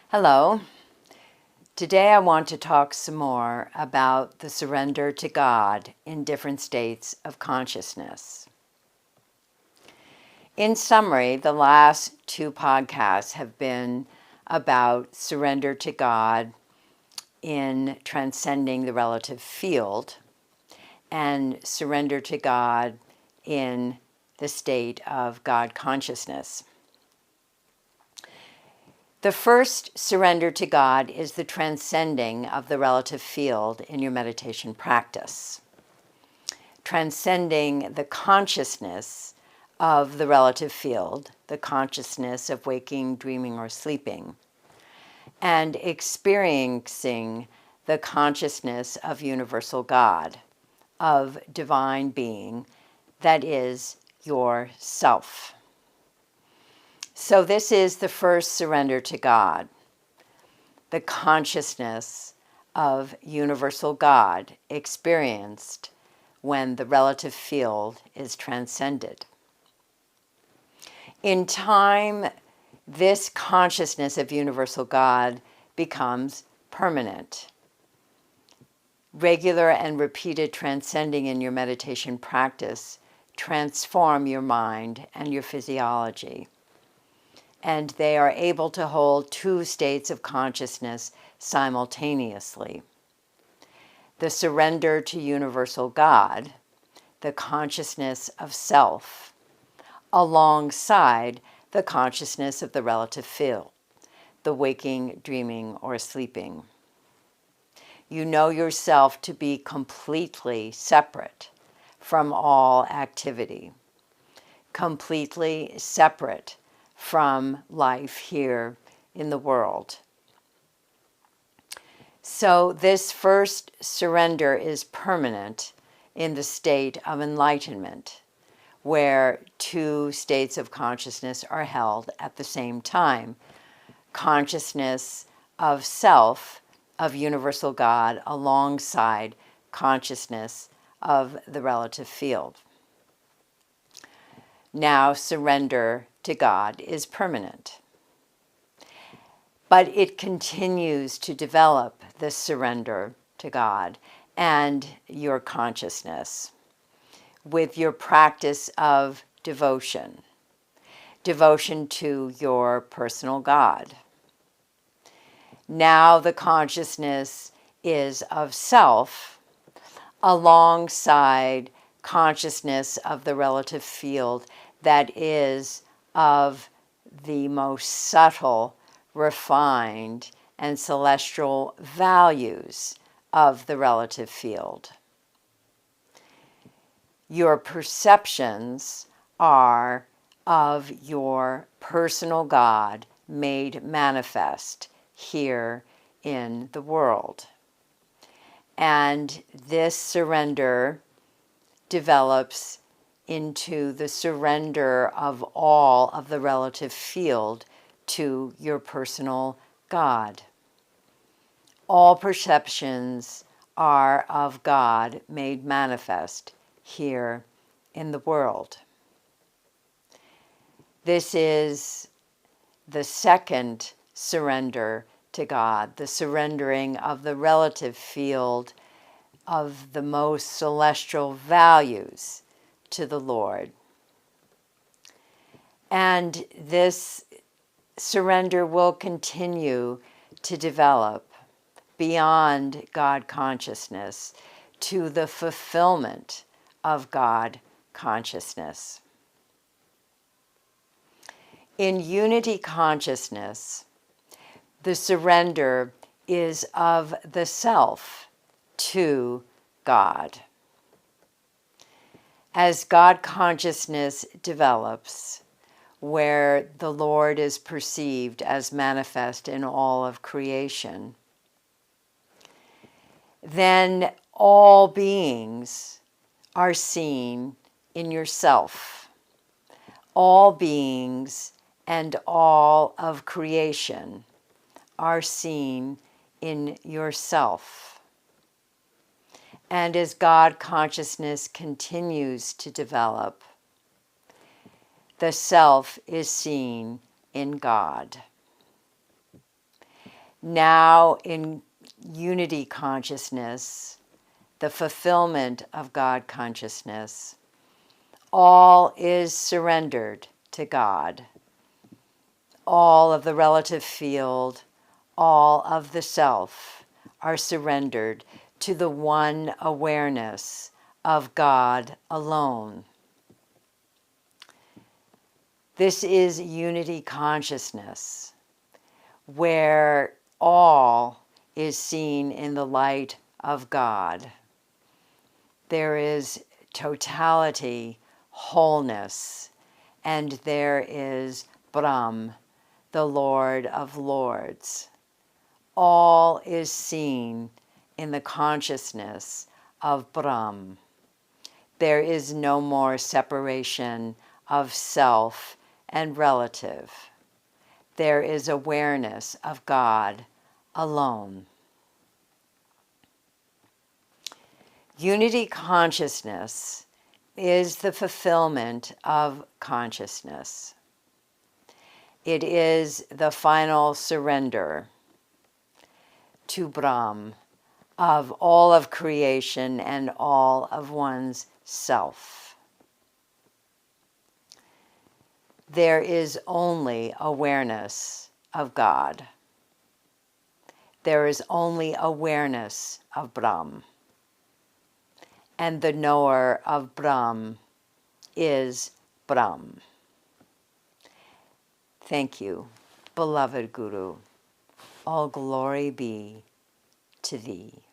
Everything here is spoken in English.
Hello. Today I want to talk some more about the surrender to God in different states of consciousness. In summary, the last two podcasts have been about surrender to God in transcending the relative field and surrender to God in the state of God consciousness. The first surrender to God is the transcending of the relative field in your meditation practice. Transcending the consciousness of the relative field, the consciousness of waking, dreaming, or sleeping, and experiencing the consciousness of universal God, of divine being, that is your self. So this is the first surrender to God, the consciousness of universal God experienced when the relative field is transcended. In time, this consciousness of universal God becomes permanent. Regular and repeated transcending in your meditation practice transform your mind and your physiology. And they are able to hold two states of consciousness simultaneously. The surrender to universal God, the consciousness of self, alongside the consciousness of the relative field, the waking, dreaming, or sleeping. You know yourself to be completely separate from all activity, completely separate from life here in the world. So this first surrender is permanent in the state of enlightenment, where two states of consciousness are held at the same time. Consciousness of self, of universal God, alongside consciousness of the relative field. Now surrender to God is permanent. But it continues to develop this surrender to God and your consciousness with your practice of devotion, devotion to your personal God. Now the consciousness is of self alongside consciousness of the relative field that is of the most subtle, refined, and celestial values of the relative field. Your perceptions are of your personal God made manifest here in the world. And this surrender develops into the surrender of all of the relative field to your personal God. All perceptions are of God made manifest here in the world. This is the second surrender to God, the surrendering of the relative field of the most celestial values to the Lord. And this surrender will continue to develop beyond God consciousness to the fulfillment of God consciousness. In unity consciousness, the surrender is of the self to God. As God consciousness develops, where the Lord is perceived as manifest in all of creation, then all beings are seen in yourself. All beings and all of creation are seen in yourself. And as God consciousness continues to develop, the self is seen in God. Now in unity consciousness, the fulfillment of God consciousness, all is surrendered to God. All of the relative field, all of the self are surrendered to the one awareness of God alone. This is unity consciousness, where all is seen in the light of God. There is totality, wholeness, and there is Brahm, the Lord of Lords. All is seen in the consciousness of Brahm. There is no more separation of self and relative. There is awareness of God alone. Unity consciousness is the fulfillment of consciousness. It is the final surrender to Brahm of all of creation and all of one's self. There is only awareness of God. There is only awareness of Brahm. And the knower of Brahm is Brahm. Thank you, beloved Guru. All glory be to thee.